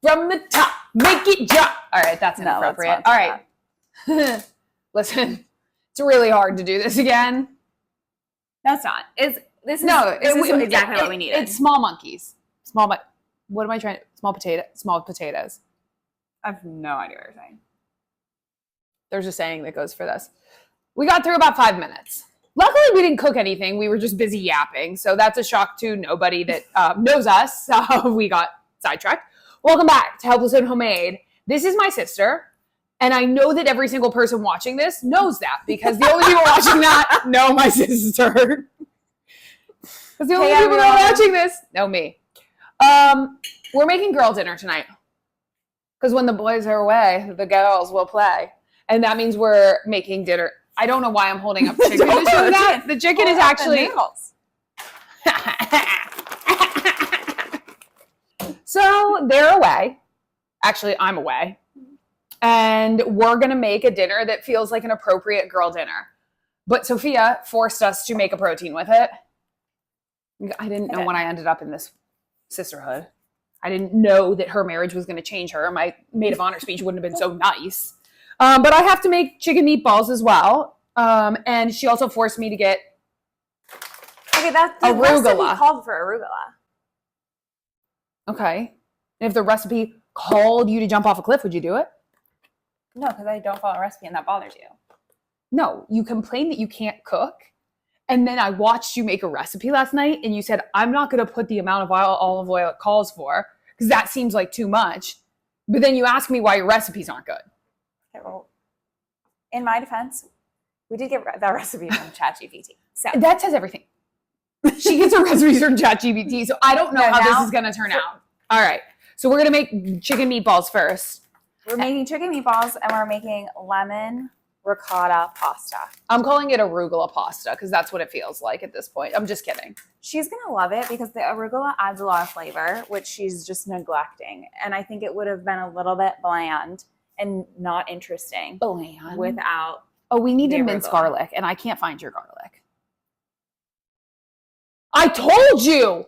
from the top, make it drop. All right, that's inappropriate. All right. Listen, it's really hard to do this again. No, it's not. This is exactly what we needed. It's small monkeys. What am I trying to? Small potatoes. I have no idea what you're saying. There's a saying that goes for this. We got through about 5 minutes. Luckily, we didn't cook anything. We were just busy yapping. So that's a shock to nobody that knows us. So we got sidetracked. Welcome back to Helpless and Homemade. This is my sister. And I know that every single person watching this knows that because the only people watching that know my sister. Because the only people that are watching this know me. We're making girl dinner tonight. Because when the boys are away, the girls will play. And that means we're making dinner. I don't know why I'm holding up chicken to show that. The chicken is actually... So they're away. Actually, I'm away. And we're going to make a dinner that feels like an appropriate girl dinner. But Sophia forced us to make a protein with it. I didn't know when I ended up in this sisterhood. I didn't know that her marriage was going to change her. My maid of honor speech wouldn't have been so nice. But I have to make chicken meatballs as well. And she also forced me to get that's the arugula. Recipe called for arugula. Okay. And if the recipe called you to jump off a cliff, would you do it? No, because I don't follow a recipe and that bothers you. No, you complain that you can't cook. And then I watched you make a recipe last night and you said, I'm not going to put the amount of olive oil it calls for because that seems like too much. But then you ask me why your recipes aren't good. Okay, well, in my defense, we did get that recipe from ChatGPT. So that says everything. She gets her recipes from ChatGPT, so I don't know how this is going to turn out. All right, so we're going to make chicken meatballs first. We're making chicken meatballs and we're making lemon ricotta pasta. I'm calling it arugula pasta because that's what it feels like at this point. I'm just kidding. She's going to love it because the arugula adds a lot of flavor, which she's just neglecting. And I think it would have been a little bit bland and not interesting without. Oh, we need to mince garlic, and I can't find your garlic. I told you!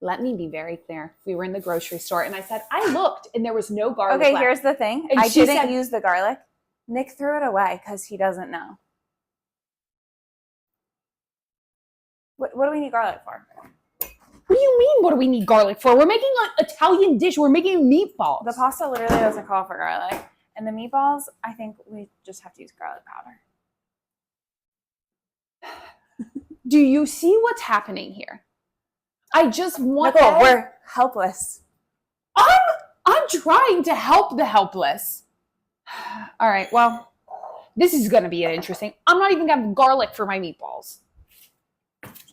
Let me be very clear. We were in the grocery store, and I said, I looked, and there was no garlic left. Here's the thing. And I didn't use the garlic. Nick threw it away because he doesn't know. What do we need garlic for? What do you mean, what do we need garlic for? We're making an Italian dish. We're making meatballs. The pasta literally doesn't call for garlic. And the meatballs, I think we just have to use garlic powder. Do you see what's happening here? I just want Nicole, we're helpless. I'm trying to help the helpless. All right, well, this is going to be interesting. I'm not even going to have garlic for my meatballs.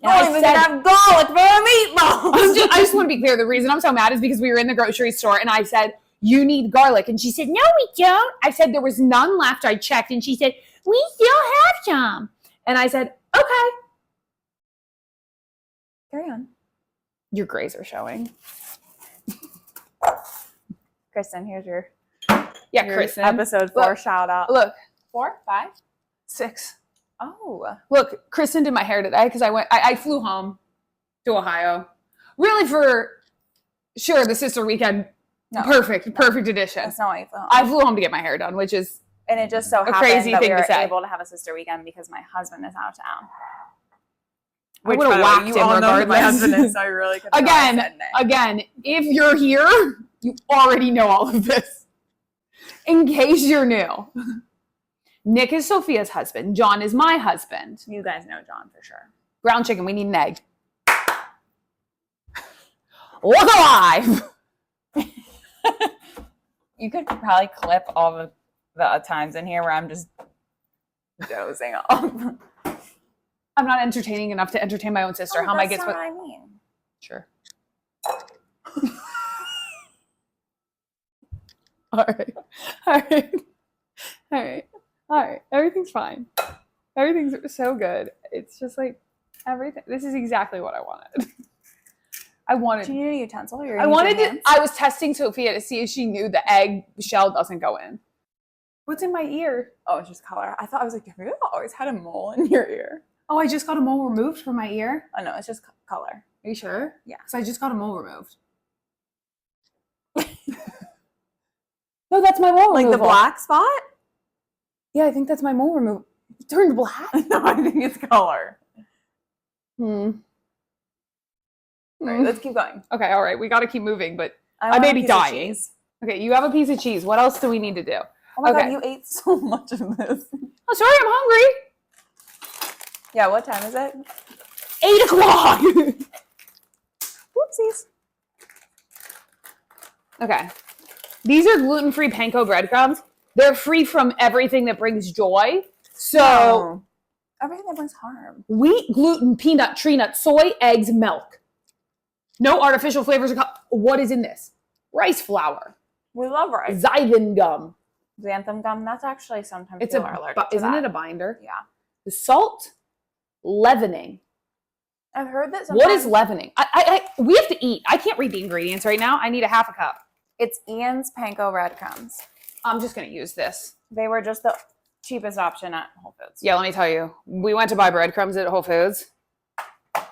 I said have garlic for meatballs. I just want to be clear. The reason I'm so mad is because we were in the grocery store and I said, you need garlic. And she said, no, we don't. I said, there was none left. I checked and she said, we still have some. And I said, okay. Carry on. Your grays are showing. Kristen, here's your Kristen. Episode 4 shout out. Look. 4, 5, 6. Oh. Look, Kristen did my hair today because I flew home to Ohio. Really for sure the sister weekend. No, perfect edition. That's not why you flew home. I flew home to get my hair done, which is and it just so happened that we were able to have a sister weekend because my husband is out of town. I would have whacked him regardless. My husband is, so I really could Again, if you're here, you already know all of this. In case you're new. Nick is Sophia's husband. John is my husband. You guys know John for sure. Ground chicken. We need an egg. Look alive! You could probably clip all the times in here where I'm just dozing off. I'm not entertaining enough to entertain my own sister. How am I get what I mean? Sure. All right. Everything's fine. Everything's so good. It's just like everything. This is exactly what I wanted. Do you need a utensil? I was testing Sophia to see if she knew the egg shell doesn't go in. What's in my ear? Oh, it's just color. I was like, have you always had a mole in your ear? Oh, I just got a mole removed from my ear? Oh, no, it's just color. Are you sure? Yeah. Because I just got a mole removed. no, that's my mole Like removal. the black spot? Yeah, I think that's my mole removal. It turned black. No, I think it's color. All Right, let's keep going. Okay, all right. We got to keep moving, but I want may a be piece of dying. cheese. Okay, you have a piece of cheese. What else do we need to do? Oh my Okay. God, you ate so much of this. Oh, sorry, I'm hungry. Yeah, what time is it? 8 o'clock. Whoopsies. Okay. These are gluten-free panko breadcrumbs. They're free from everything that brings joy. So No. Everything that brings harm. wheat, gluten, peanut, tree nut, soy, eggs, milk. No artificial flavors. What is in this? Rice flour. We love rice. Xanthan gum. Xanthan gum, that's actually sometimes It's people are allergic to isn't that. it a binder? Yeah. The salt, leavening. I've heard that sometimes. What is leavening? We have to eat. I can't read the ingredients right now. I need a half a cup. It's Ian's panko breadcrumbs. I'm just going to use this. They were just the cheapest option at Whole Foods. Yeah, let me tell you. We went to buy breadcrumbs at Whole Foods. $9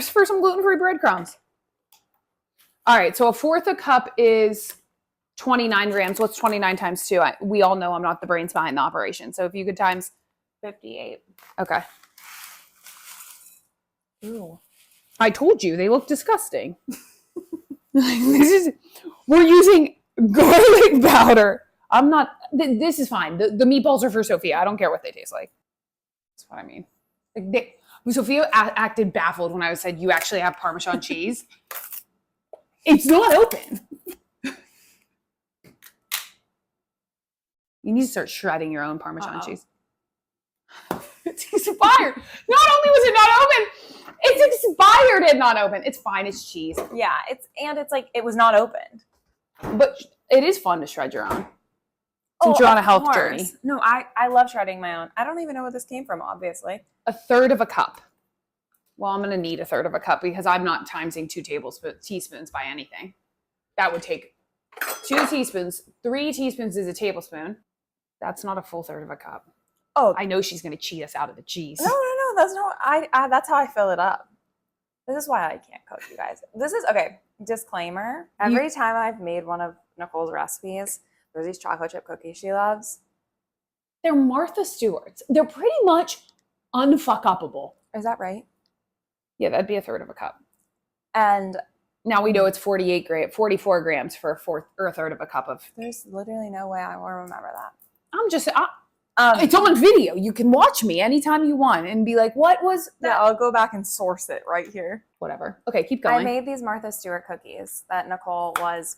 for some gluten-free breadcrumbs. All right, so a fourth a cup is 29 grams. What's 29 times 2? We all know I'm not the brains behind the operation. So if you could times 58. Okay. Ooh. I told you they look disgusting. We're using garlic powder. I'm not. This is fine. The meatballs are for Sophia. I don't care what they taste like. That's what I mean. Sophia acted baffled when I said you actually have Parmesan cheese. It's not open. You need to start shredding your own Parmesan cheese. It's expired. Not only was it not open, it's expired and not open. It's fine. It's cheese. Yeah, it's like it was not opened. But it is fun to shred your own. Since you're on a health journey. No, I love shredding my own. I don't even know where this came from, obviously. A third of a cup. Well, I'm going to need a third of a cup because I'm not timesing 2 teaspoons by anything. That would take 2 teaspoons. 3 teaspoons is a tablespoon. That's not a full third of a cup. Oh, I know she's going to cheat us out of the cheese. No. That's not. That's how I fill it up. This is why I can't cook, you guys. This is okay. Disclaimer: every time I've made one of Nicole's recipes, there's these chocolate chip cookies she loves. They're Martha Stewart's. They're pretty much unfuck-upable. Is that right? Yeah, that'd be a third of a cup. And now we know it's 44 grams for a third of a cup of. There's literally no way I will remember that. It's on video. You can watch me anytime you want and be like, what was that? Yeah, I'll go back and source it right here. Whatever. Okay, keep going. I made these Martha Stewart cookies that Nicole was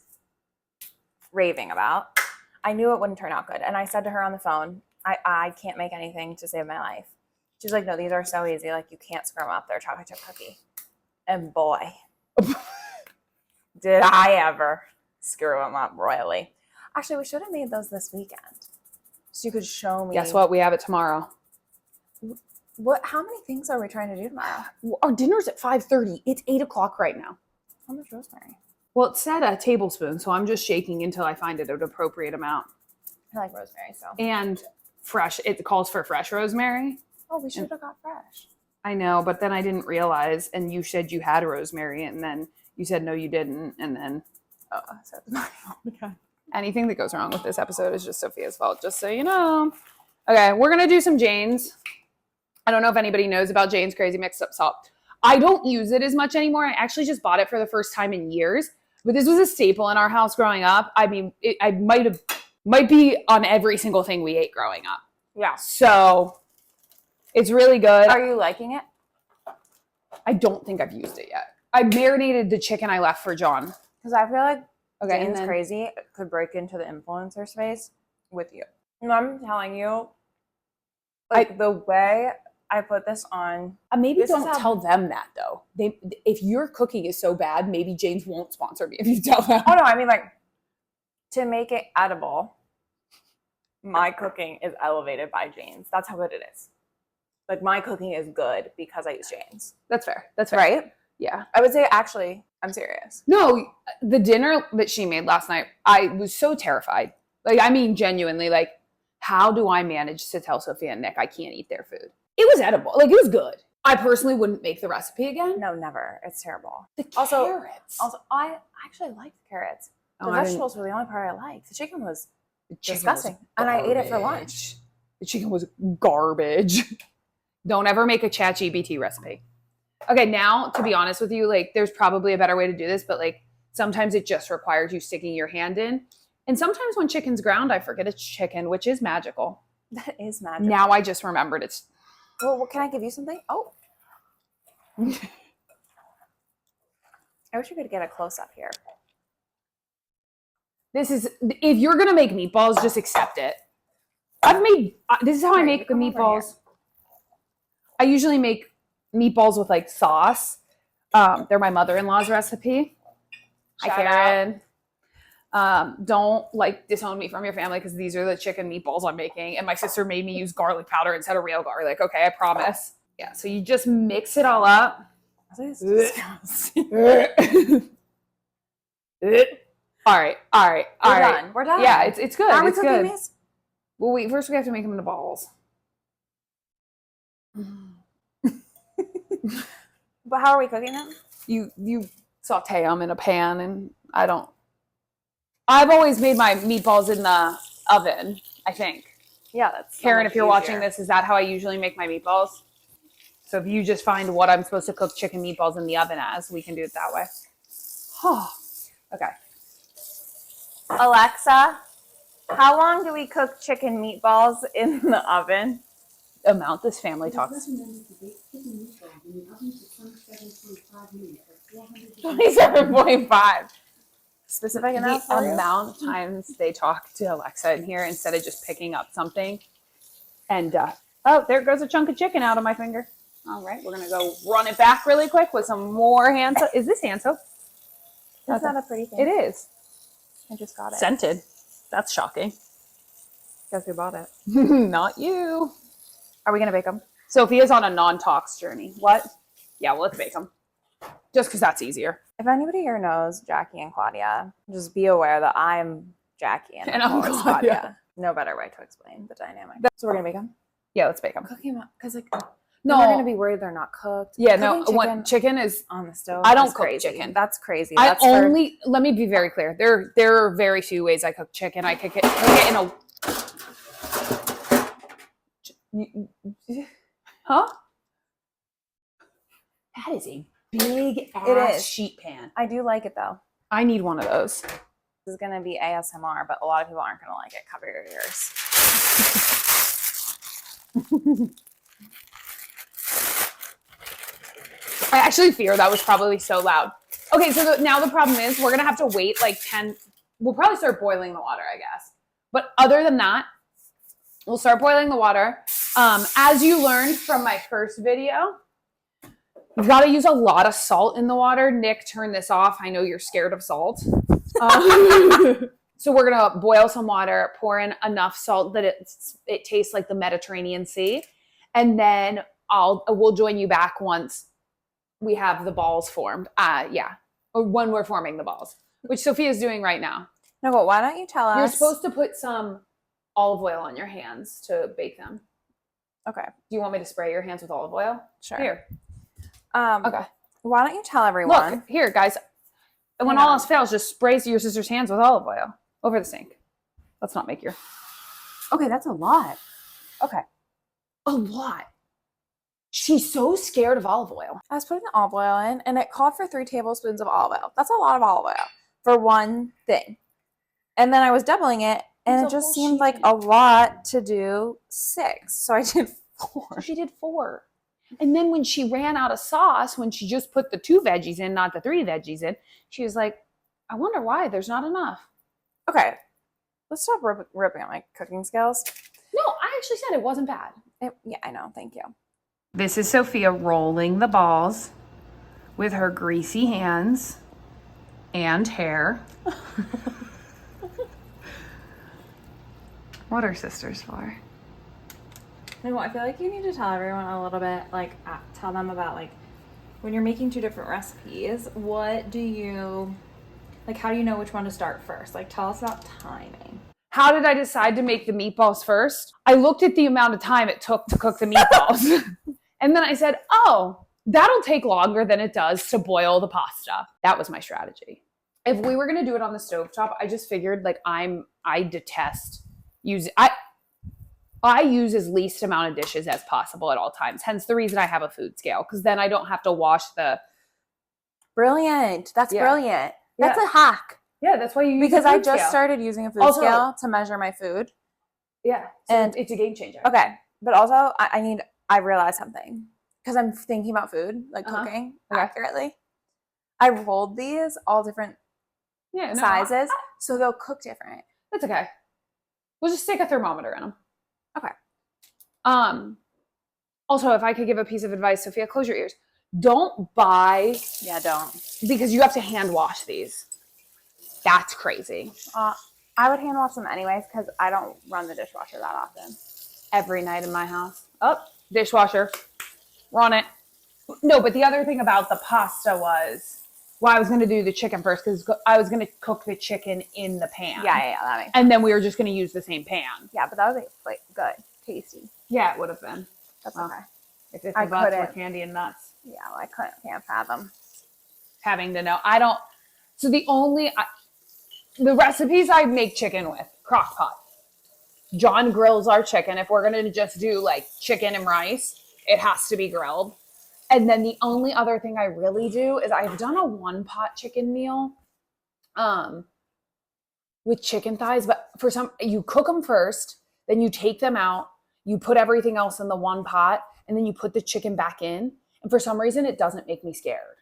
raving about. I knew it wouldn't turn out good. And I said to her on the phone, I can't make anything to save my life. She's like, no, these are so easy. Like, you can't screw them up. They're a chocolate chip cookie. And boy, did I ever screw them up royally. Actually, we should have made those this weekend. So you could show me. Guess what? We have it tomorrow. How many things are we trying to do tomorrow? Our dinner's at 5:30. It's 8 o'clock right now. How much rosemary? Well, it said a tablespoon, so I'm just shaking until I find it an appropriate amount. I like rosemary, so. And fresh. It calls for fresh rosemary. Oh, we should have got fresh. I know, but then I didn't realize, and you said you had rosemary, and then you said no, you didn't, and then. Oh, so it's my fault again. Anything that goes wrong with this episode is just Sophia's fault, just so you know. Okay, we're going to do some Jane's. I don't know if anybody knows about Jane's Crazy Mixed Up Salt. I don't use it as much anymore. I actually just bought it for the first time in years. But this was a staple in our house growing up. I mean, I might be on every single thing we ate growing up. Yeah. So it's really good. Are you liking it? I don't think I've used it yet. I marinated the chicken I left for John. Because I feel like Jane's Crazy could break into the influencer space with you. And I'm telling you, like the way I put this on. Maybe don't tell them that though. If your cooking is so bad, maybe Jane's won't sponsor me if you tell them. Oh no, I mean like to make it edible, my cooking is elevated by Jane's. That's how good it is. Like my cooking is good because I use Jane's. That's fair. That's fair. Right? Yeah. I would say actually, I'm serious. No, the dinner that she made last night, I was so terrified. Like, I mean, genuinely, like, how do I manage to tell Sophia and Nick I can't eat their food? It was edible. Like, it was good. I personally wouldn't make the recipe again. No, never. It's terrible. The carrots. Also, I actually like the carrots. The vegetables were the only part I liked. The chicken was disgusting. And I ate it for lunch. The chicken was garbage. Don't ever make a ChatGPT recipe. Okay, now, to be honest with you, like, there's probably a better way to do this, but, like, sometimes it just requires you sticking your hand in. And sometimes when chicken's ground, I forget it's chicken, which is magical. That is magical. Now I just remembered it's... Well, can I give you something? Oh. I wish we could get a close-up here. This is... If you're going to make meatballs, just accept it. I've made... This is how I make the meatballs. I usually make meatballs with, like, sauce. They're my mother-in-law's recipe. Hi, Karen. Don't, like, disown me from your family because these are the chicken meatballs I'm making. And my sister made me use garlic powder instead of real garlic. Okay, I promise. Yeah, so you just mix it all up. This is disgusting. All right. We're done. Yeah, it's good. Are we it's cooking good. these? Well, wait, first we have to make them into balls. But how are we cooking them? You saute them in a pan, and I've always made my meatballs in the oven, I think. Yeah, that's Karen, if you're watching this, is that how I usually make my meatballs? So if you just find what I'm supposed to cook chicken meatballs in the oven as, we can do it that way. Okay. Alexa, how long do we cook chicken meatballs in the oven? Amount this family talks. 27.5. Specific enough. The amount of times they talk to Alexa in here instead of just picking up something. And, oh, there goes a chunk of chicken out of my finger. All right, we're going to go run it back really quick with some more hand soap. Is this hand soap? That's not a pretty thing. It is. I just got it. Scented. That's shocking. Guess who bought it? Not you. Are we going to bake them? Sophia's on a non-tox journey. What? Yeah, well, let's bake them. Just because that's easier. If anybody here knows Jackie and Claudia, just be aware that I'm Jackie and I'm Claudia. No better way to explain the dynamic. So we're going to bake them? Yeah, let's bake them. Cooking them up. Because, like, no, we're going to be worried they're not cooked. Yeah, no. Chicken is on the stove. I don't cook crazy. chicken. That's crazy. Let me be very clear. There are very few ways I cook chicken. I cook it in a... Huh? That is a big ass sheet pan. I do like it though. I need one of those. This is going to be ASMR, but a lot of people aren't going to like it. Cover your ears. I actually fear that was probably so loud. Okay, so now the problem is we're going to have to wait like 10... We'll probably start boiling the water, I guess. But other than that, we'll start boiling the water. As you learned from my first video, you've got to use a lot of salt in the water. Nick, turn this off. I know you're scared of salt. So we're going to boil some water, pour in enough salt that it tastes like the Mediterranean Sea. And then we'll join you back once we have the balls formed. Or when we're forming the balls, which Sophia's doing right now. No, but why don't you tell us? You're supposed to put some olive oil on your hands to bake them. Okay. Do you want me to spray your hands with olive oil? Sure. Here. Okay. Why don't you tell everyone? Look, here, guys. And when all else fails, just spray your sister's hands with olive oil over the sink. Let's not make your... Okay, that's a lot. Okay. A lot. She's so scared of olive oil. I was putting the olive oil in, and it called for 3 tablespoons of olive oil. That's a lot of olive oil for one thing. And then I was doubling it, and it just seemed like a lot to do 6. So I did 4. She did 4. And then when she ran out of sauce, when she just put the 2 veggies in, not the 3 veggies in, she was like, I wonder why there's not enough. Okay. Let's stop ripping on my cooking skills. No, I actually said it wasn't bad. Yeah, I know. Thank you. This is Sophia rolling the balls with her greasy hands and hair. What are sisters for? No, I feel like you need to tell everyone a little bit, like, tell them about, like, when you're making 2 different recipes, what do you, like, how do you know which one to start first? Like, tell us about timing. How did I decide to make the meatballs first? I looked at the amount of time it took to cook the meatballs. And then I said, oh, that'll take longer than it does to boil the pasta. That was my strategy. if we were gonna do it on the stovetop, I just figured like I detest use I use as least amount of dishes as possible at all times. Hence the reason I have a food scale, because then I don't have to wash the. Brilliant. That's Yeah. brilliant. That's Yeah. a hack. Yeah, that's why you use Because a I food just scale. started using a food Also- scale to measure my food. Yeah, so And- it's a game changer. Okay. But also, I realized something. Because I'm thinking about food, like cooking accurately. I rolled these all different sizes, so they'll cook different. That's okay. We'll just stick a thermometer in them. Okay. Also, if I could give a piece of advice, Sophia, close your ears. Don't buy. Yeah, don't. Because you have to hand wash these. That's crazy. I would hand wash them anyways because I don't run the dishwasher that often. Every night in my house. Oh, dishwasher. Run it. No, but the other thing about the pasta was, well, I was going to do the chicken first because I was going to cook the chicken in the pan. Yeah, that makes sense. And then we were just going to use the same pan. Yeah, but that would be like good, tasty. Yeah, it would have been. That's Well, okay. If the I butts were couldn't. candy and nuts. Yeah, well, I can't fathom. Having to know. I don't. So the recipes I make chicken with, crock pot. John grills our chicken. If we're going to just do like chicken and rice, it has to be grilled. And then the only other thing I really do is I've done a one pot chicken meal with chicken thighs, but you cook them first, then you take them out, you put everything else in the one pot, and then you put the chicken back in. And for some reason, it doesn't make me scared.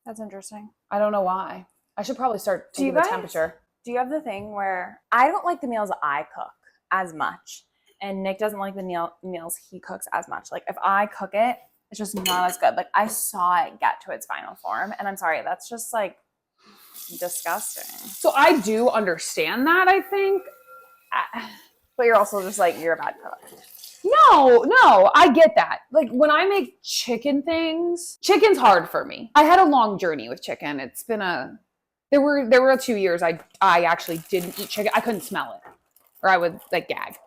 That's interesting. I don't know why. I should probably start taking the temperature. Do you have the thing where I don't like the meals I cook as much, and Nick doesn't like the meals he cooks as much? Like if I cook it, it's just not as good. Like I saw it get to its final form, and I'm sorry, that's just like disgusting. So I do understand that, I think. But you're also just like, you're a bad cook. No, I get that. Like when I make chicken things, chicken's hard for me. I had a long journey with chicken. It's been there were 2 years I actually didn't eat chicken. I couldn't smell it, or I would like gag.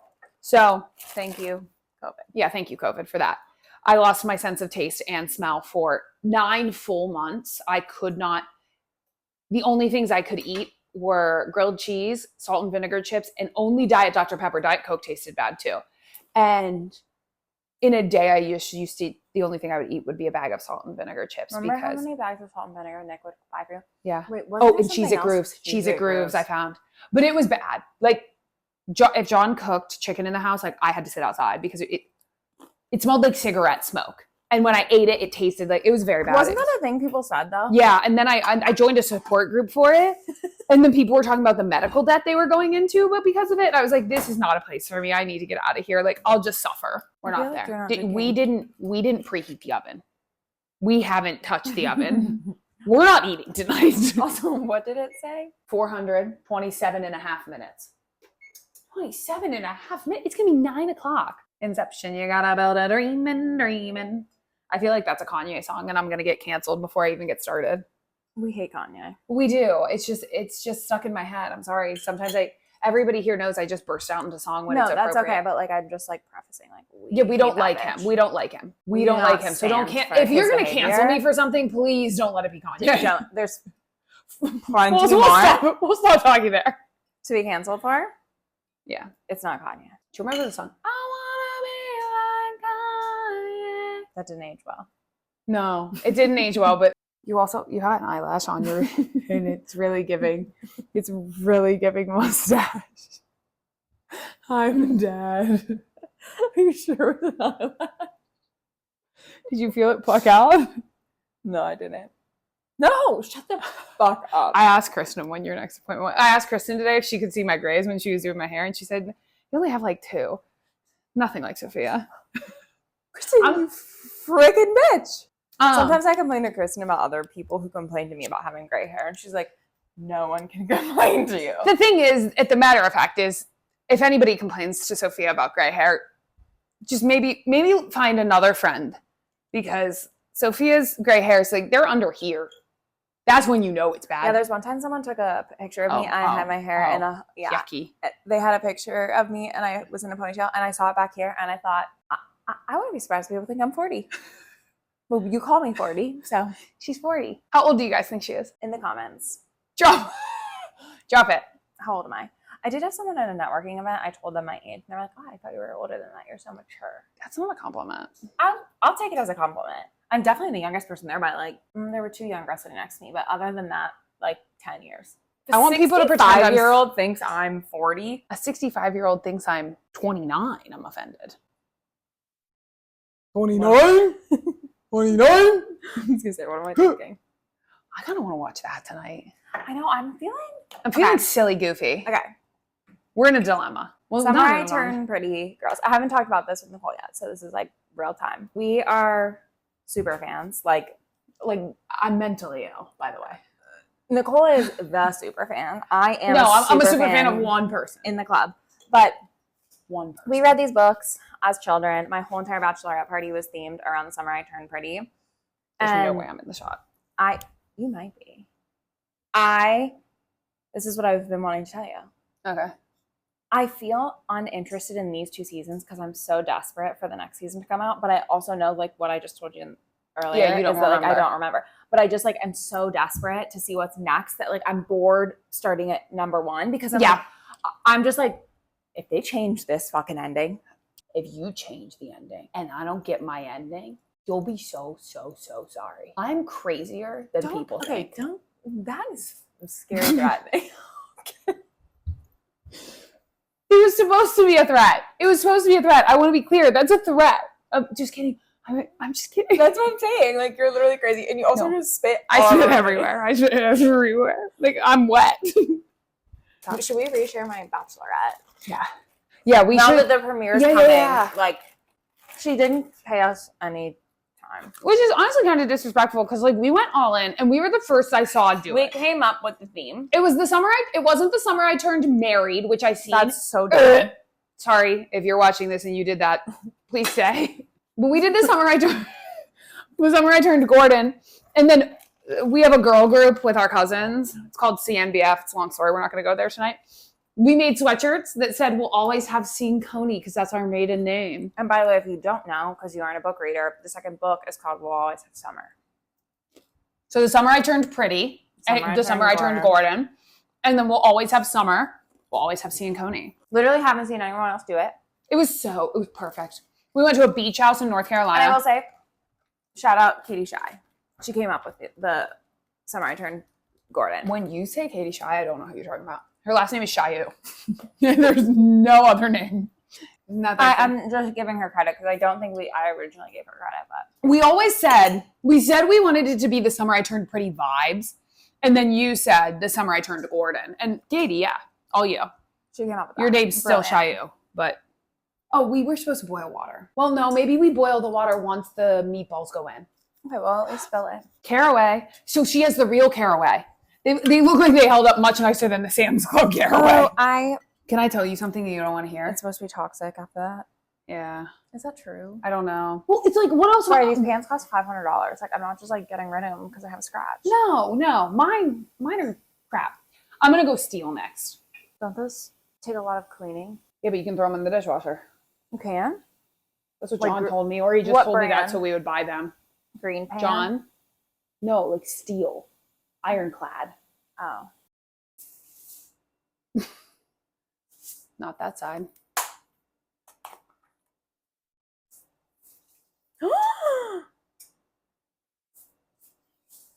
So Thank you, COVID. Yeah, thank you, COVID, for that. I lost my sense of taste and smell for 9 full months. The only things I could eat were grilled cheese, salt and vinegar chips, and only Diet Dr. Pepper. Diet Coke tasted bad too. And in a day, I used to the only thing I would eat would be a bag of salt and vinegar chips. Remember how many bags of salt and vinegar Nick would buy for you? Yeah. Wait, and Cheez-It Grooves. Cheez-It Grooves I found. But it was bad. Like, if John cooked chicken in the house, like, I had to sit outside because it smelled like cigarette smoke. And when I ate it, it tasted like, it was very bad. Wasn't that a thing people said though? Yeah, and then I joined a support group for it. And then people were talking about the medical debt they were going into, but because of it, I was like, this is not a place for me. I need to get out of here. Like, I'll just suffer. We're not there. We didn't preheat the oven. We haven't touched the oven. We're not eating tonight. Also, what did it say? 427 and a half minutes. 27 and a half minutes? It's going to be 9 o'clock. Inception, you gotta build a dreamin'. I feel like that's a Kanye song, and I'm going to get canceled before I even get started. We hate Kanye. We do. It's just stuck in my head. I'm sorry. Sometimes everybody here knows I just burst out into song when it's appropriate. No, that's okay. But like, I'm just like prefacing, like, we don't like him. We don't like him. We don't like him. So if you're going to cancel me for something, please don't let it be Kanye. Don't. There's plenty more. We'll stop talking there. To be canceled for? Yeah. It's not Kanye. Do you remember the song? I wanna be like Kanye. That didn't age well. No, it didn't age well, but you have an eyelash on your, and it's really giving mustache. I'm dead. Are you sure it was an eyelash? Did you feel it pluck out? No, I didn't. No, shut the fuck up. I asked Kristen when your next appointment. I asked Kristen today if she could see my grays when she was doing my hair, and she said, "You only have like 2." Nothing like Sophia. Kristen, you freaking bitch. Sometimes I complain to Kristen about other people who complain to me about having gray hair, and she's like, "No one can complain to you." The thing is, the matter of fact is, if anybody complains to Sophia about gray hair, just maybe find another friend, because Sophia's gray hair is like, they're under here. That's when you know it's bad. Yeah, there's one time someone took a picture of me. I had my hair in a yucky. They had a picture of me, and I was in a ponytail, and I saw it back here, and I thought, I wouldn't be surprised if people think I'm 40. Well, you call me 40, so She's 40. How old do you guys think she is? in the comments, Drop it. How old am I? I did have someone at a networking event. I told them my age. And they're like, oh, I thought you were older than that. You're so mature. That's not a compliment. I'll take it as a compliment. I'm definitely the youngest person there by like, there were 2 young girls sitting next to me. But other than that, like 10 years. I want people to pretend I'm... 65-year-old thinks I'm 40. A 65-year-old thinks I'm 29. I'm offended. 29? 29? I was going to say, what am I thinking? I kind of want to watch that tonight. I know. I'm feeling silly goofy. Okay. We're in a dilemma. Well, Summer I Turn Pretty girls. I haven't talked about this with Nicole yet, so this is like real time. We are super fans. Like I'm mentally ill, by the way. Nicole is the super fan. I am. No, I'm a super fan of one person in the club, but one person. We read these books as children. My whole entire bachelorette party was themed around the summer I turned pretty. There's no way I'm in the shot. You might be. This is what I've been wanting to tell you. Okay. I feel uninterested in these 2 seasons because I'm so desperate for the next season to come out. But I also know, like what I just told you earlier, yeah, you don't is that, remember. like, I don't remember. But I just like am so desperate to see what's next that like I'm bored starting at number 1 because I'm just like, if they change this fucking ending, if you change the ending and I don't get my ending, you'll be so sorry. I'm crazier than people think. That is scary threatening. It was supposed to be a threat. I want to be clear. That's a threat. I'm just kidding. I'm just kidding. That's what I'm saying. Like, you're literally crazy. And you also just spit. I spit everywhere. I spit everywhere. Like, I'm wet. Should we reshare my bachelorette? Yeah. Yeah, we should. Now that the premiere's coming, like, she didn't pay us any time. Which is honestly kind of disrespectful because, like, we went all in and we were the first I saw do it. We came up with the theme. It was the summer it wasn't the summer I turned married, which I seen. That's so dumb. Sorry if you're watching this and you did that. Please say. But we did the summer I turned Gordon. And then we have a girl group with our cousins. It's called CNBF. It's a long story. We're not going to go there tonight. We made sweatshirts that said we'll always have seen Coney because that's our maiden name. And by the way, if you don't know, because you aren't a book reader, the second book is called We'll Always Have Summer. So the summer I turned pretty, the summer I turned Gordon, and then we'll always have summer. We'll always have seen Coney. Literally haven't seen anyone else do it. It was perfect. We went to a beach house in North Carolina. And I will say, shout out Katie Shy. She came up with the summer I turned Gordon. When you say Katie Shy, I don't know who you're talking about. Her last name is Shayu. There's no other name. I'm just giving her credit because I don't think I originally gave her credit, but we always said we wanted it to be the summer I turned pretty vibes, and then you said the summer I turned Gordon. And Katie, yeah, all you. She came up with that. Your name's still Shayu, but we were supposed to boil water. Well, no, maybe we boil the water once the meatballs go in. Okay, well, at least spill it. Caraway. So she has the real caraway. They look like they held up much nicer than the Sam's Club caraway. Can I tell you something that you don't want to hear? It's supposed to be toxic after that. Yeah. Is that true? I don't know. Well, it's like, what else? Sorry, these pants cost $500. Like, I'm not just like getting rid of them because I have a scratch. No. Mine are crap. I'm going to go steal next. Don't those take a lot of cleaning? Yeah, but you can throw them in the dishwasher. You can? That's what John told me, or he just told me that so we would buy them. Green pan? John? No, like steel. Ironclad. Oh. Not that side.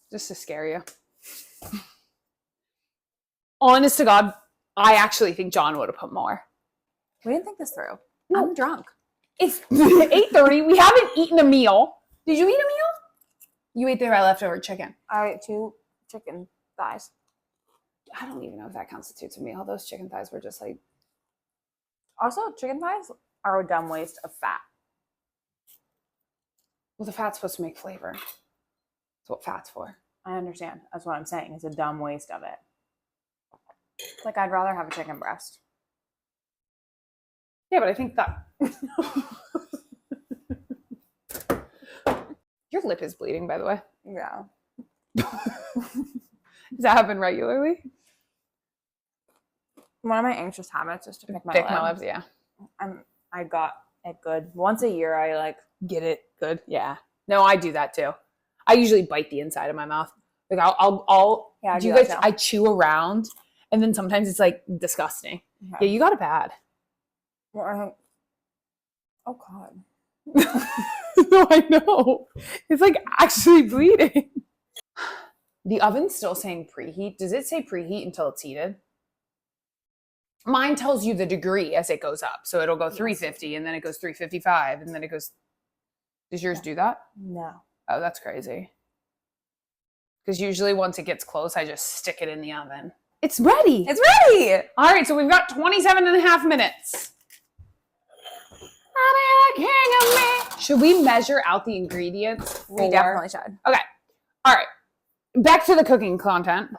Just to scare you. Honest to God, I actually think John would have put more. We didn't think this through. No. I'm drunk. It's 8:30. We haven't eaten a meal. Did you eat a meal? You ate the leftover chicken. I ate 2 chicken thighs. I don't even know if that constitutes a meal. Those chicken thighs were just like... Also, chicken thighs are a dumb waste of fat. Well, the fat's supposed to make flavor. That's what fat's for. I understand. That's what I'm saying. It's a dumb waste of it. Like, I'd rather have a chicken breast. Yeah, but I think that... Your lip is bleeding, by the way. Yeah. Does that happen regularly? One of my anxious habits is to pick my lips, yeah. I got it good. Once a year, I get it good. Yeah. No, I do that too. I usually bite the inside of my mouth. Like I'll Yeah, do you guys, I chew around and then sometimes it's like disgusting. Okay. Yeah, you got it bad. Well, oh God. No, I know. It's like actually bleeding. The oven's still saying preheat. Does it say preheat until it's heated? Mine tells you the degree as it goes up. So it'll go 350 and then it goes 355 and then it goes. Does yours do that? No. Oh, that's crazy. Because usually once it gets close, I just stick it in the oven. It's ready. It's ready. All right, so we've got 27 and a half minutes. Should we measure out the ingredients? We definitely should. Okay. All right. Back to the cooking content.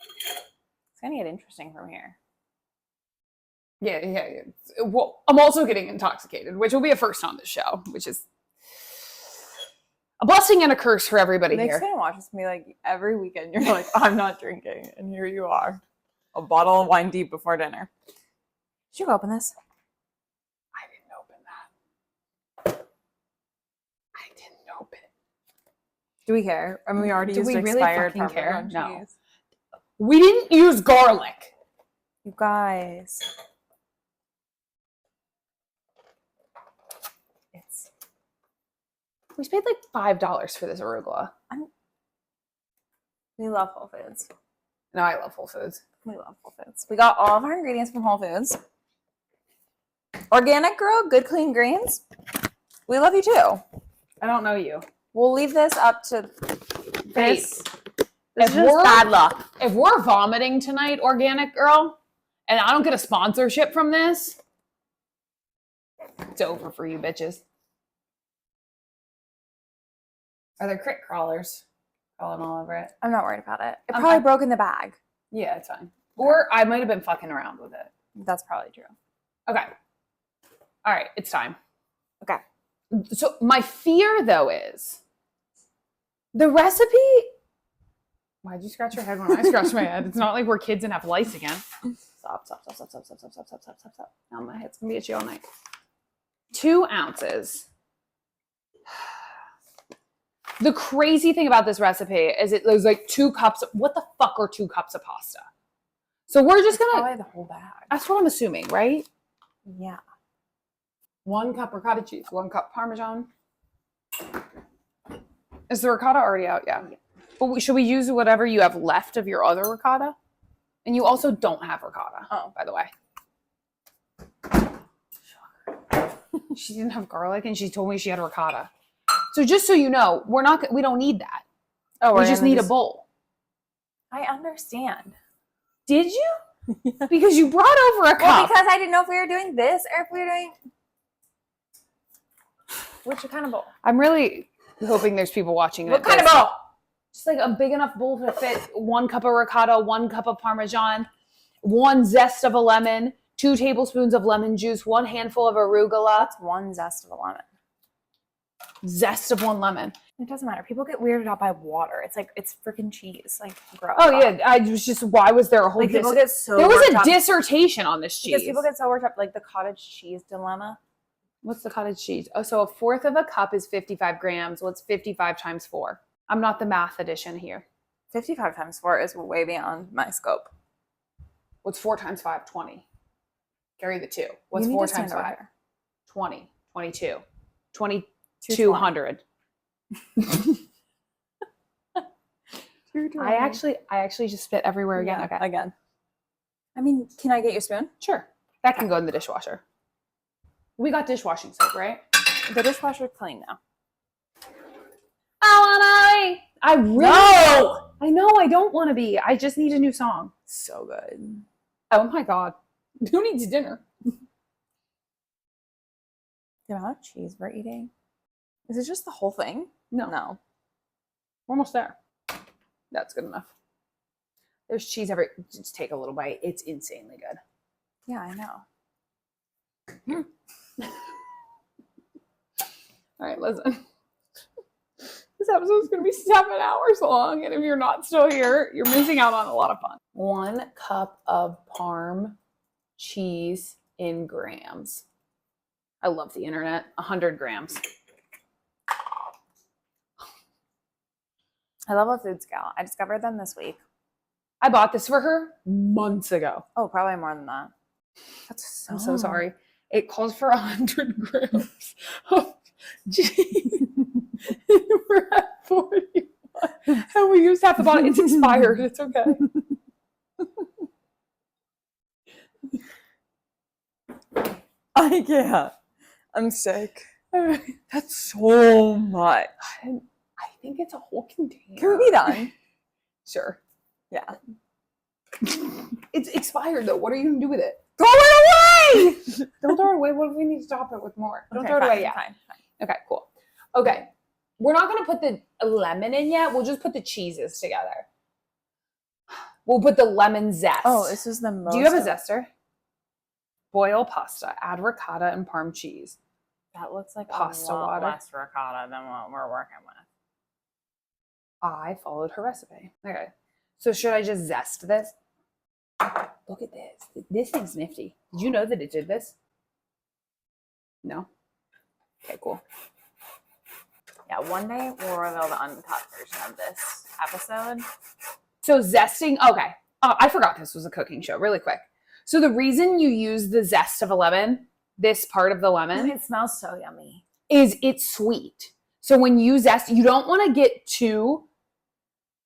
It's going to get interesting from here. Yeah. Well, I'm also getting intoxicated, which will be a first on this show, which is a blessing and a curse for everybody Nick's here. going to watch this me like every weekend. You're like, I'm not drinking. And here you are. A bottle of wine deep before dinner. Did you open this? I didn't open that. I didn't open it. Do we care? I mean, we already used we really expired fucking care? Parmesan No. cheese. We didn't use garlic. You guys. We paid like $5 for this arugula. We love Whole Foods. No, I love Whole Foods. We love Whole Foods. We got all of our ingredients from Whole Foods. Organic girl, good clean greens. We love you too. I don't know you. We'll leave this up to this. This is If just bad luck. If we're vomiting tonight, organic girl, and I don't get a sponsorship from this, it's over for you bitches. Are there crick crawlers crawling all over it? I'm not worried about it. It probably broke in the bag. Yeah, it's fine. Or I might have been fucking around with it. That's probably true. Okay. All right, it's time. Okay. So my fear, though, is the recipe. Why'd you scratch your head when I scratched my head? It's not like we're kids and have lice again. Stop. Now my head's going to be itchy all night. 2 ounces. The crazy thing about this recipe is it was like 2 cups. What the fuck are 2 cups of pasta? So we're just going to. Probably the whole bag. That's what I'm assuming, right? Yeah. 1 cup ricotta cheese, 1 cup parmesan. Is the ricotta already out? Yeah. But should we use whatever you have left of your other ricotta? And you also don't have ricotta, by the way. She didn't have garlic, and she told me she had ricotta. So just so you know, we don't need that. Oh, we just need a bowl. I understand. Did you? Yeah. Because you brought over a cup. Well, because I didn't know if we were doing this or if we were doing which kind of bowl. I'm really hoping there's people watching. What kind of bowl? Just like a big enough bowl to fit 1 cup of ricotta, 1 cup of parmesan, 1 zest of a lemon, 2 tablespoons of lemon juice, 1 handful of arugula. That's 1 zest of a lemon. Zest of 1 lemon. It doesn't matter. People get weirded out by water. It's like, it's freaking cheese. Like, gross. Oh, yeah. I was just, why was there a whole people get so there was a up. dissertation on this cheese. Because people get so worked up, like the cottage cheese dilemma. What's the cottage cheese? Oh, so 1/4 of a cup is 55 grams. What's 55 times 4? I'm not the math edition here. 55 times 4 is way beyond my scope. What's 4 times 5? 20. Carry the 2. What's 4 times 5? 20. 22. 2,200. I actually just spit everywhere again. Yeah, okay. Again. I mean, can I get you a spoon? Sure. That can go in the dishwasher. We got dishwashing soap, right? The dishwasher's clean now. I really No! I know I don't want to be. I just need a new song. So good. Oh my God. Who needs dinner? The amount of cheese we're eating. Is it just the whole thing? No. We're almost there. That's good enough. There's cheese every. Just take a little bite. It's insanely good. Yeah, I know. All right, listen. This episode is going to be 7 hours long, and if you're not still here, you're missing out on a lot of fun. 1 cup of parm cheese in grams. I love the internet. 100 grams. I love a food scale. I discovered them this week. I bought this for her months ago. Oh, probably more than that. I'm so sorry. It calls for 100 grams of cheese. We're at 41. And we used half the bottle. It's expired. It's okay. I can't. I'm sick. That's so much. I think it's a whole container. Can we be done? Sure. Yeah. It's expired though. What are you gonna do with it? Throw it away! Don't throw it away. What if we need to top it with more? Don't Okay, throw it fine, away yet. Fine. Okay, cool. Okay. We're not gonna put the lemon in yet. We'll just put the cheeses together. We'll put the lemon zest. Oh, this is the most. Do you have a zester? Boil pasta, add ricotta and parm cheese. That looks like Pasta a lot water. less ricotta than what we're working with. I followed her recipe. Okay. So should I just zest this? Look at this. This thing's nifty. Did you know that it did this? No? Okay, cool. Yeah, one day we'll reveal the uncut version of this episode. So zesting, okay. I forgot this was a cooking show, really quick. So the reason you use the zest of a lemon, this part of the lemon, It smells so yummy. is it's sweet. So when you zest, you don't want to get too,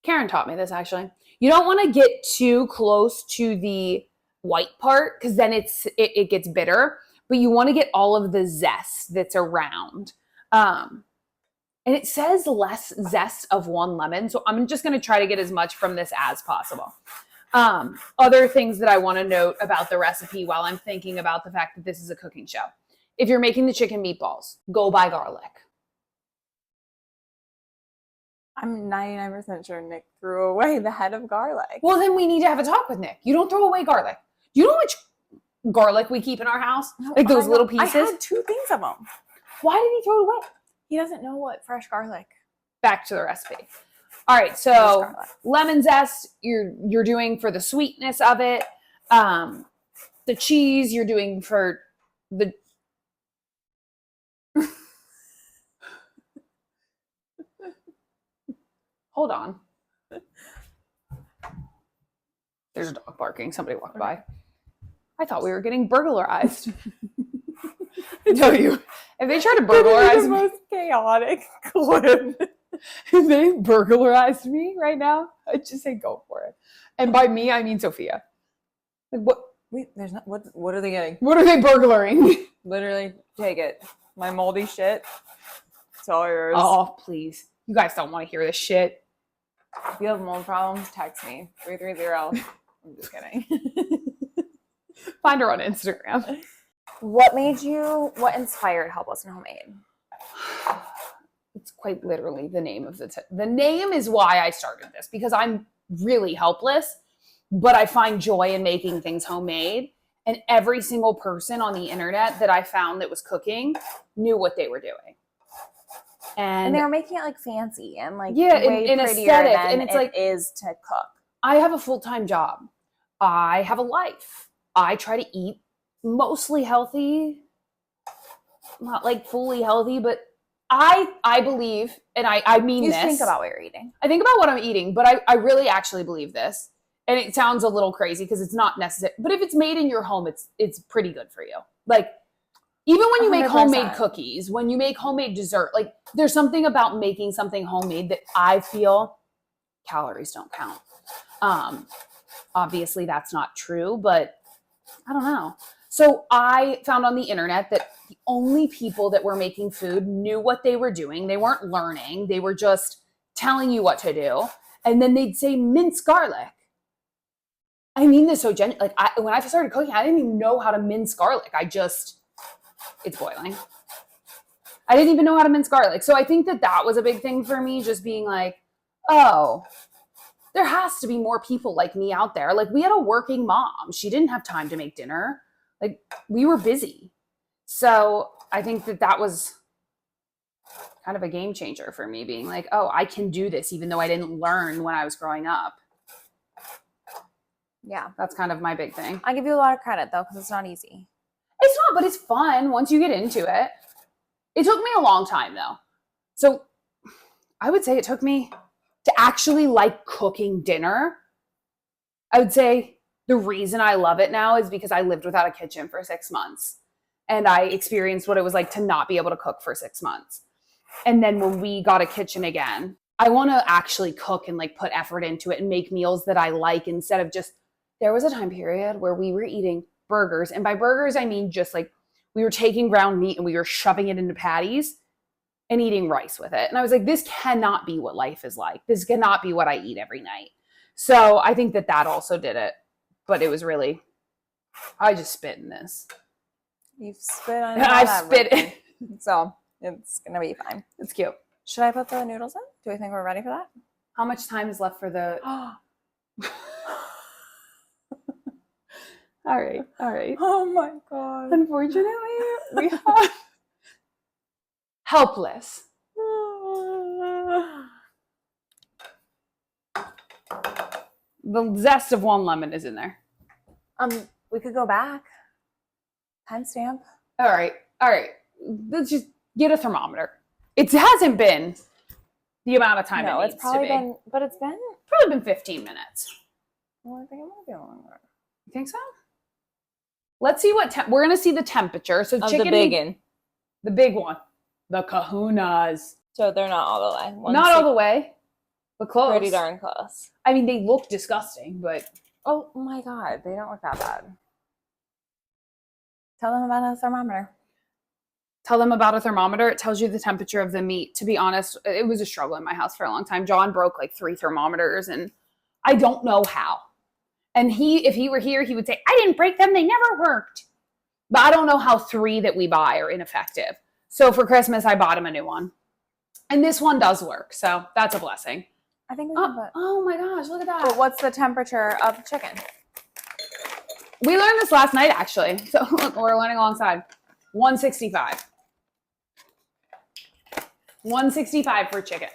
Karen taught me this actually. You don't want to get too close to the white part because then it gets bitter, but you want to get all of the zest that's around. And it says less zest of one lemon. So I'm just going to try to get as much from this as possible. Other things that I want to note about the recipe while I'm thinking about the fact that this is a cooking show. If you're making the chicken meatballs, go buy garlic. I'm 99% sure Nick threw away the head of garlic. Well, then we need to have a talk with Nick. You don't throw away garlic. Do you know how much garlic we keep in our house? No, like those little pieces? I had 2 things of them. Why did he throw it away? He doesn't know what fresh garlic. Back to the recipe. All right, so lemon zest, you're doing for the sweetness of it. The cheese, you're doing for the... Hold on. There's a dog barking. Somebody walked by. I thought we were getting burglarized. I tell you, if they try to burglarize the me, most chaotic clip. if they burglarized me right now, I'd just say go for it. And by me, I mean Sophia. Like what? Wait, there's not. What are they getting? What are they burglaring? Literally, take it. My moldy shit. It's all yours. Oh, please. You guys don't want to hear this shit. If you have mold problems, text me 330. I'm just kidding. Find her on Instagram. What inspired Helpless and Homemade? It's quite literally the name of the name is why I started this, because I'm really helpless, but I find joy in making things homemade. And every single person on the internet that I found that was cooking knew what they were doing. And they were making it like fancy and like way in prettier aesthetic, than and it's like is to cook. I have a full-time job. I have a life. I try to eat mostly healthy, not like fully healthy, but I believe, and I mean you this. Think about what you're eating. I think about what I'm eating, but I really actually believe this. And it sounds a little crazy because it's not necessary. But if it's made in your home, it's pretty good for you. Like, even when you 100%. Make homemade cookies, when you make homemade dessert, like there's something about making something homemade that I feel calories don't count. Obviously that's not true, but I don't know. So I found on the internet that the only people that were making food knew what they were doing. They weren't learning. They were just telling you what to do. And then they'd say mince garlic. I mean this so genuinely. Like when I started cooking, I didn't even know how to mince garlic. It's boiling. I didn't even know how to mince garlic. So I think that was a big thing for me, just being like, oh, there has to be more people like me out there. Like we had a working mom. She didn't have time to make dinner. Like we were busy. So I think that was kind of a game changer for me, being like, oh, I can do this even though I didn't learn when I was growing up. Yeah. That's kind of my big thing. I give you a lot of credit though, because it's not easy. It's not, but it's fun once you get into it. It took me a long time though. So I would say it took me to actually like cooking dinner, I would say the reason I love it now is because I lived without a kitchen for 6 months. And I experienced what it was like to not be able to cook for 6 months. And then when we got a kitchen again, I want to actually cook and like put effort into it and make meals that I like instead of just, there was a time period where we were eating burgers. And by burgers, I mean just like we were taking ground meat and we were shoving it into patties and eating rice with it. And I was like, this cannot be what life is like. This cannot be what I eat every night. So I think that also did it. But it was really, I just spit in this. You've spit on I've spit in. So it's going to be fine. It's cute. Should I put the noodles in? Do we think we're ready for that? How much time is left for the... All right. Oh my God. Unfortunately, we have... Helpless. The zest of one lemon is in there. We could go back. Timestamp. All right. Let's just get a thermometer. It hasn't been the amount of time it needs to be. But it's been probably been 15 minutes. Well, I think it might be longer. You think so? Let's see what we're gonna see the temperature. So of chicken, the big one, the kahunas. So they're not all the way. Not all the way, but close. Pretty darn close. I mean, they look disgusting, but oh my God, they don't look that bad. Tell them about a thermometer. Tell them about a thermometer. It tells you the temperature of the meat. To be honest, it was a struggle in my house for a long time. John broke like 3 thermometers, and I don't know how. And if he were here, he would say, I didn't break them. They never worked. But I don't know how 3 that we buy are ineffective. So for Christmas, I bought him a new one. And this one does work. So that's a blessing. I think we can put... Oh my gosh, look at that. But what's the temperature of chicken? We learned this last night, actually. So look, we're learning alongside. 165. 165 for chicken.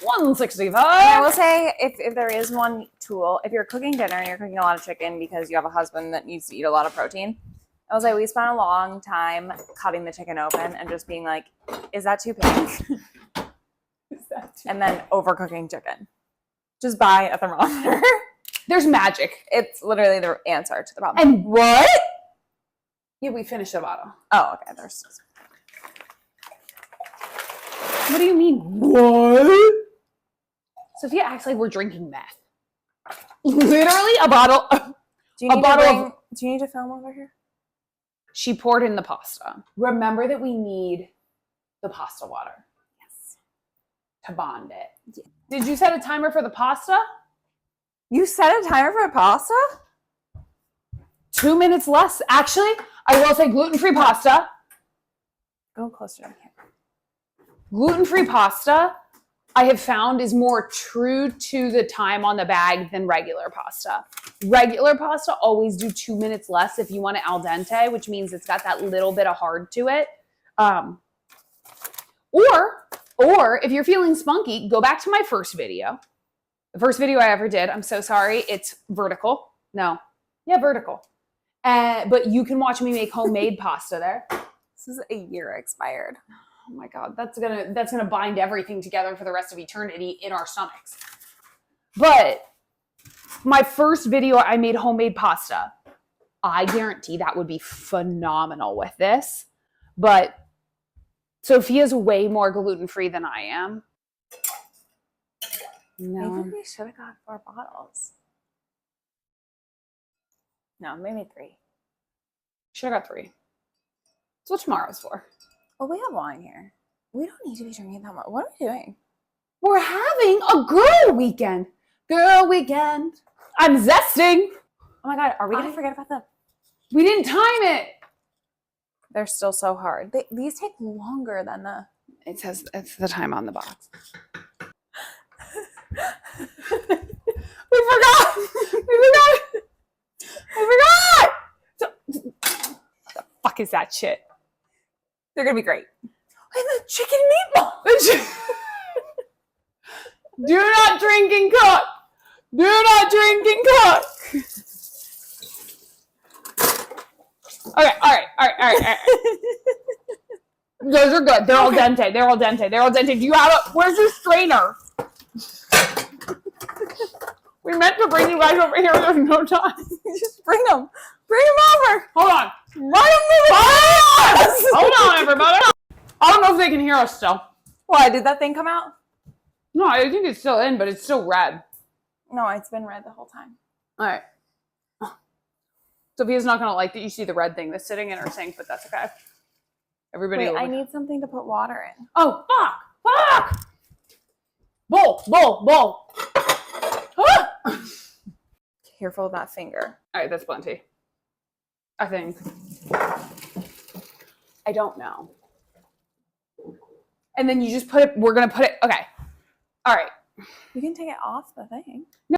165. I will say, if there is one tool, if you're cooking dinner and you're cooking a lot of chicken because you have a husband that needs to eat a lot of protein, I will say we spent a long time cutting the chicken open and just being like, is that too pink? And then overcooking chicken. Just buy a thermometer. There's magic. It's literally the answer to the problem. And what? Yeah, we finished the bottle. Oh, okay. What do you mean? What? Sophia acts like we're drinking meth. Literally a bottle. Do you need to film over here? She poured in the pasta. Remember that we need the pasta water. Yes. To bond it. Yeah. Did you set a timer for the pasta? You set a timer for pasta? 2 minutes less. Actually, I will say gluten-free pasta. Go closer to the camera. Gluten-free pasta, I have found, is more true to the time on the bag than regular pasta. Regular pasta, always do 2 minutes less if you want it al dente, which means it's got that little bit of hard to it. Or if you're feeling spunky, go back to my first video. The first video I ever did. I'm so sorry. It's vertical. No. Yeah, vertical. But you can watch me make homemade pasta there. This is a year expired. Oh my God, that's gonna bind everything together for the rest of eternity in our stomachs. But my first video, I made homemade pasta. I guarantee that would be phenomenal with this. But Sophia's way more gluten-free than I am. No. Maybe we should have got 4 bottles. No, maybe 3. Should have got 3. That's what tomorrow's for. Well, we have wine here. We don't need to be drinking that much. What are we doing? We're having a girl weekend. Girl weekend. I'm zesting. Oh my God, are we going to forget about them? We didn't time it. They're still so hard. These take longer than the... It says it's the time on the box. We forgot. So, what the fuck is that shit? They're going to be great. And the chicken meatballs. Do not drink and cook. Do not drink and cook. Okay, all right. Those are good. They're al dente. Do you have where's your strainer? We meant to bring you guys over here. There's no time. Just bring them. Bring them over. Hold on. Hold on, everybody. I don't know if they can hear us still. Why? Did that thing come out? No, I think it's still in, but it's still red. No, it's been red the whole time. All right. Sophia's not going to like that you see the red thing that's sitting in her sink, but that's okay. Everybody. Wait, I need something to put water in. Oh, fuck. Bowl. Ah! Careful with that finger. All right, that's plenty. I think. I don't know. And then you just put it, we're going to put it, okay. All right. You can take it off the thing. No.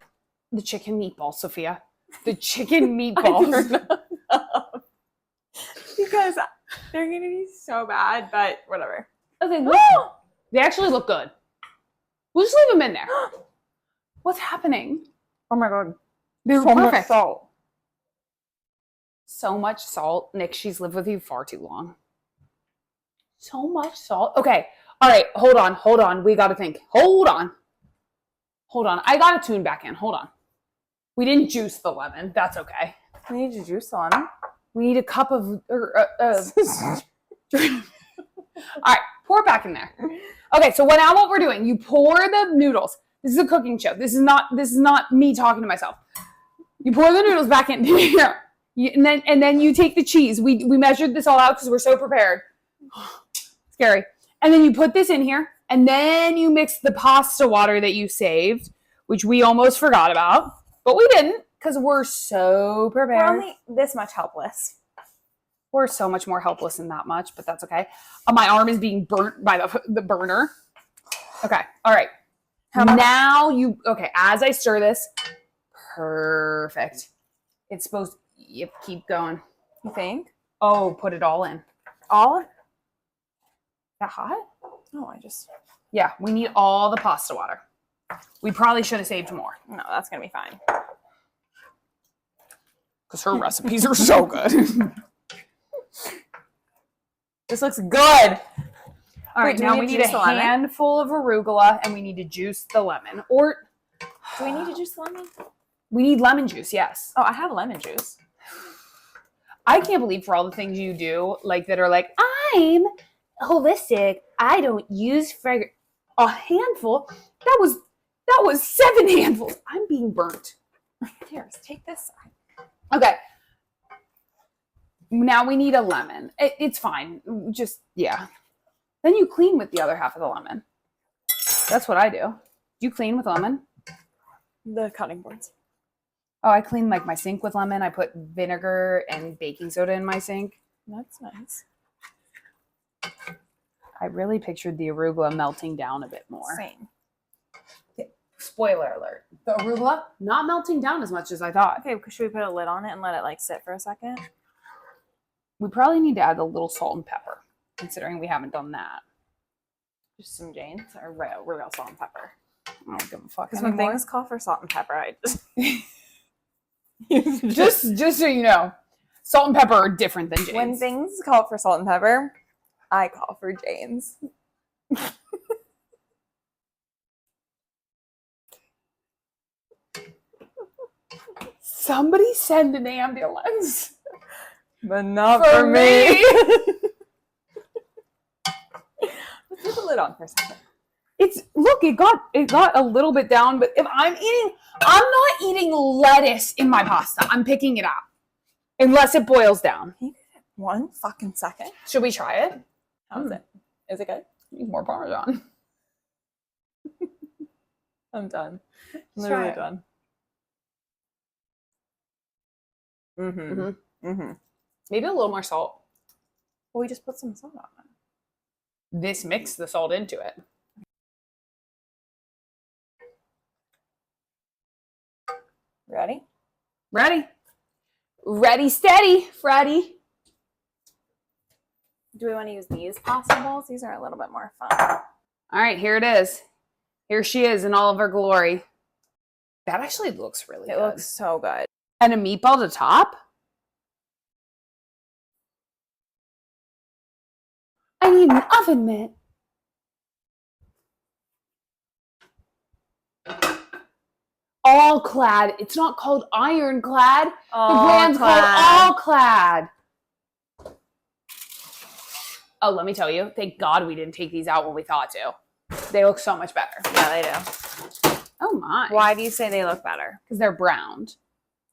The chicken meatballs, Sophia. The chicken meatballs. Because they're going to be so bad, but whatever. Okay, they actually look good. We'll just leave them in there. What's happening? Oh my God. They're so perfect. Much salt. So much salt. Nick, she's lived with you far too long. So much salt. Okay. All right. Hold on. We got to think. Hold on. I got to tune back in. Hold on. We didn't juice the lemon. That's okay. We need to juice the lemon. We need a cup of... All right. Pour it back in there. Okay. So now what we're doing, you pour the noodles. This is a cooking show. This is not me talking to myself. You pour the noodles back in here. And then you take the cheese. We measured this all out because we're so prepared. Scary. And then you put this in here, and then you mix the pasta water that you saved, which we almost forgot about, but we didn't because we're so prepared. We're only this much helpless. We're so much more helpless than that much, but that's okay. My arm is being burnt by the burner. Okay. All right. Now okay, as I stir this, perfect. It's supposed to, yep, keep going. You think? Oh, put it all in. All? Is that hot? No, Yeah, we need all the pasta water. We probably should have saved more. No, that's going to be fine. Because her recipes are so good. This looks good. All right, now we need a handful of arugula, and we need to juice the lemon. Or do we need to juice the lemon? We need lemon juice, yes. Oh, I have lemon juice. I can't believe for all the things you do, like that are like, I'm holistic. I don't use fragrance. A handful. That was 7 handfuls. I'm being burnt. Here, take this side. Okay. Now we need a lemon. It's fine. Just, yeah. Then you clean with the other half of the lemon. That's what I do. Do you clean with lemon? The cutting boards. Oh, I clean like my sink with lemon. I put vinegar and baking soda in my sink. That's nice. I really pictured the arugula melting down a bit more. Same. Spoiler alert. The arugula not melting down as much as I thought. Okay, should we put a lid on it and let it like sit for a second? We probably need to add a little salt and pepper, considering we haven't done that. Just some Jane's or real salt and pepper. I don't give a fuck. Because when things call for salt and pepper, I just just so you know, salt and pepper are different than Jane's. When things call for salt and pepper, I call for Jane's. Somebody send an ambulance. But not for me. Let's put the lid on for a second. It got a little bit down, but if I'm not eating lettuce in my pasta. I'm picking it out. Unless it boils down. Can you give it 1 fucking second? Should we try it? How is it? Is it good? Need more Parmesan. I'm done. Let's Literally try it. done. Maybe a little more salt. Well, we just put some salt on it. This mixed the salt into it. Ready? Ready, steady, Freddy. Do we want to use these pasta bowls? These are a little bit more fun. All right, here it is. Here she is in all of her glory. That actually looks really good. It looks so good. And a meatball to top? I need an oven mitt. All Clad. It's not called Ironclad. The brand's called All Clad. Oh, let me tell you. Thank God we didn't take these out when we thought to. They look so much better. Yeah, they do. Oh my. Why do you say they look better? Because they're browned.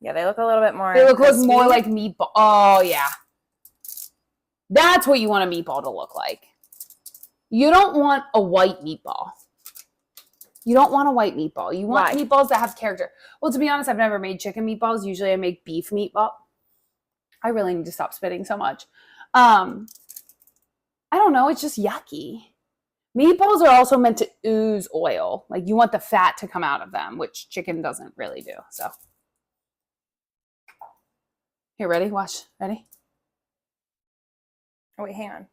Yeah, they look a little bit more They look crispy. more like meatball. Oh, yeah. That's what you want a meatball to look like. You don't want a white meatball. You don't want a white meatball. You want meatballs that have character. Well, to be honest, I've never made chicken meatballs. Usually I make beef meatball. I really need to stop spitting so much. I don't know. It's just yucky. Meatballs are also meant to ooze oil. Like you want the fat to come out of them, which chicken doesn't really do. So here, ready? Watch. Ready? Oh, wait, hang on.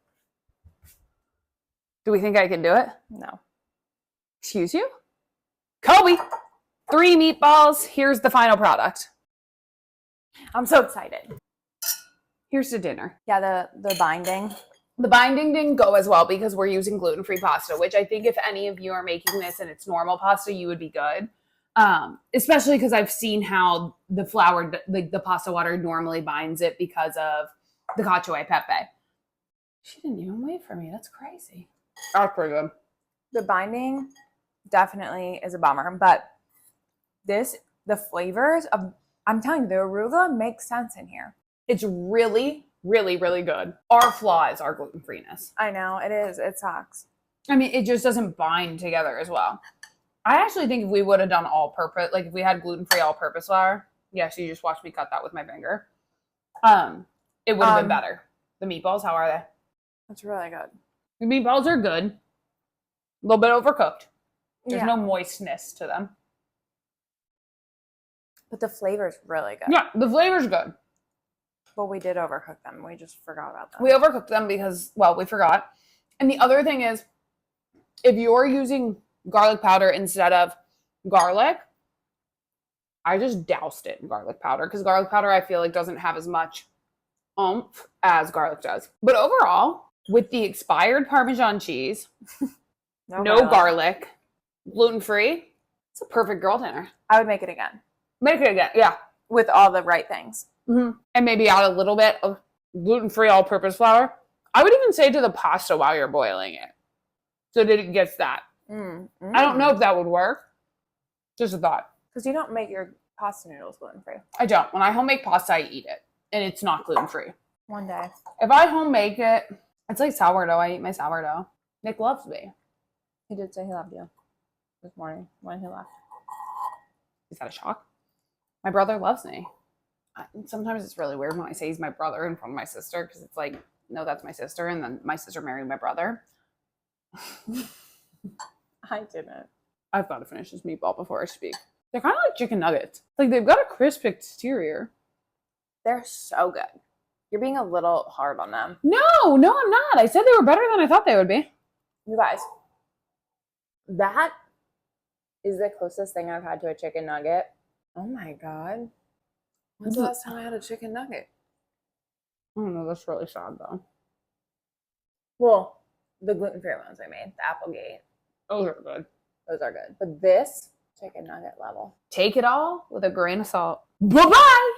Do we think I can do it? No. Excuse you? Kobe! 3 meatballs. Here's the final product. I'm so excited. Here's the dinner. Yeah, the binding. The binding didn't go as well because we're using gluten-free pasta, which I think if any of you are making this and it's normal pasta, you would be good. Especially because I've seen how the flour, like the pasta water normally binds it because of the cacio e pepe. She didn't even wait for me. That's crazy. That's pretty good. The binding definitely is a bummer, but the flavors of, I'm telling you, the arugula makes sense in here. It's really, really, really good. Our flaw is our gluten-freeness. I know, it is. It sucks. I mean, it just doesn't bind together as well. I actually think if we would have done all-purpose, like if we had gluten-free all-purpose flour, yes, you just watched me cut that with my finger, it would have been better. The meatballs, how are they? It's really good. The meatballs are good. A little bit overcooked. There's no moistness to them. But the flavor is really good. Yeah, the flavor's good. But we did overcook them. We just forgot about them. We overcooked them because, well, we forgot. And the other thing is, if you're using garlic powder instead of garlic, I just doused it in garlic powder because garlic powder, I feel like, doesn't have as much oomph as garlic does. But overall, with the expired Parmesan cheese, no garlic, gluten-free, it's a perfect girl dinner. I would make it again. Make it again, yeah. With all the right things. Mm-hmm. And maybe add a little bit of gluten-free all-purpose flour. I would even say to the pasta while you're boiling it, so that it gets that. I don't know if that would work. Just a thought. Because you don't make your pasta noodles gluten-free. I don't. When I home make pasta, I eat it. And it's not gluten-free. One day. If I home make it, it's like sourdough. I eat my sourdough. Nick loves me. He did say he loved you this morning when he left. Is that a shock? My brother loves me. Sometimes it's really weird when I say he's my brother in front of my sister because it's like, no, that's my sister. And then my sister married my brother. I didn't. I've got to finish this meatball before I speak. They're kind of like chicken nuggets. Like they've got a crisp exterior. They're so good. You're being a little hard on them. No, I'm not. I said they were better than I thought they would be. You guys, that is the closest thing I've had to a chicken nugget. Oh my God. When's the last time I had a chicken nugget? I don't know. That's really sad though. Well, the gluten-free ones I made, the Applegate. Those are good. Those are good. But this, chicken nugget level. Take it all with a grain of salt. Bye-bye.